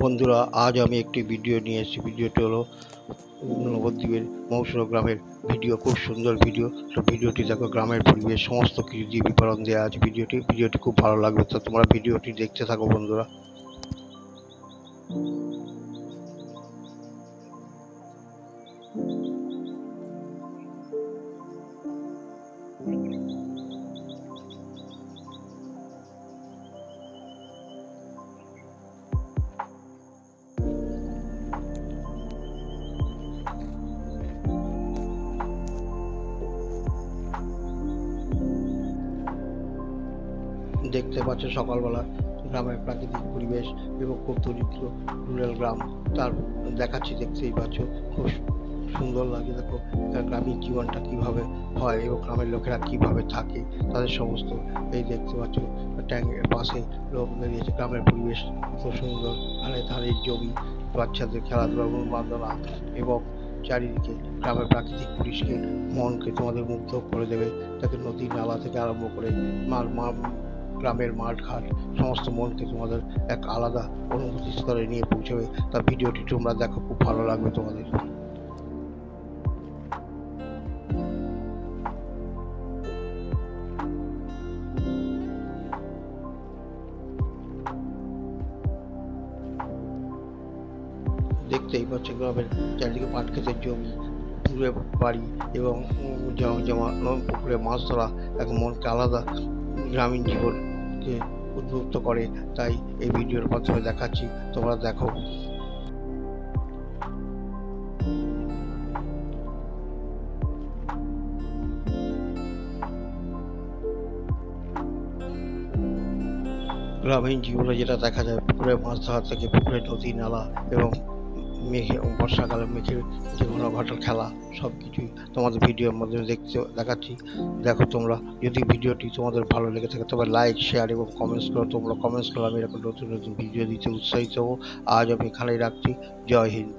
বন্ধুরা, আজ আমি একটি ভিডিও নিয়ে এসেছি। ভিডিওটি হলো নবদ্বীপের মৌসুর গ্রামের ভিডিও। খুব সুন্দর ভিডিও। তো ভিডিওটি দেখো, গ্রামের পরিবেশ সমস্ত কিছু দিয়ে বিবরণ দেওয়া আছে ভিডিওটি খুব ভালো লাগবে। তো তোমরা ভিডিওটি দেখতে থাকো বন্ধুরা। দেখতে পাচ্ছ সকালবেলা গ্রামের প্রাকৃতিক পরিবেশ এবং খুব দরিদ্র রুরাল গ্রাম। তার দেখাচ্ছি, দেখতেই পাচ্ছ খুব সুন্দর লাগে। দেখো গ্রামীণ জীবনটা কিভাবে হয় এবং গ্রামের লোকেরা কিভাবে থাকে, তাদের সমস্ত এই দেখতে পাচ্ছ ট্যাঙ্কের পাশে লোক দাঁড়িয়েছে। গ্রামের পরিবেশ খুব সুন্দর, ধারে ধারে জমি, বাচ্চাদের খেলাধুলা বান্ধনা এবং চারিদিকে গ্রামের প্রাকৃতিক পরিবেশকে মনকে তোমাদের মুগ্ধ করে দেবে। তাকে নদী নালা থেকে আরম্ভ করে গ্রামের মাঠ ঘাট সমস্ত মনকে তোমাদের এক আলাদা অনুভূতি স্তরে নিয়ে পৌঁছবে। তা ভিডিওটি তোমরা দেখো, খুব ভালো লাগবে তোমাদের। দেখতেই পাচ্ছ গ্রামের চারিদিকে পাট ক্ষেতের জমি, দূরে বাড়ি এবং জমা পুকুরে মাছ ধরা এক মনকে আলাদা গ্রামীণ জীবনকে উদ্বুদ্ধ করে। তাই এই ভিডিওর মাধ্যমে দেখাচ্ছি, তোমরা দেখো। গ্রামীণ জীবনে যেটা দেখা যায়, পুকুরে মাছ ধরা থেকে পুকুরে নদী নালা এবং বর্ষাকালে মেঘের যে ঘনঘটার খেলা, সব কিছুই তোমাদের ভিডিওর মাধ্যমে দেখাচ্ছি। দেখো তোমরা, যদি ভিডিওটি তোমাদের ভালো লেগে থাকে তবে লাইক, শেয়ার এবং কমেন্টস করো। তোমরা কমেন্টস করলে আমি এরকম নতুন নতুন ভিডিও দিতে উৎসাহিত হবো। আজ আমি এখানেই রাখছি। জয় হিন্দ।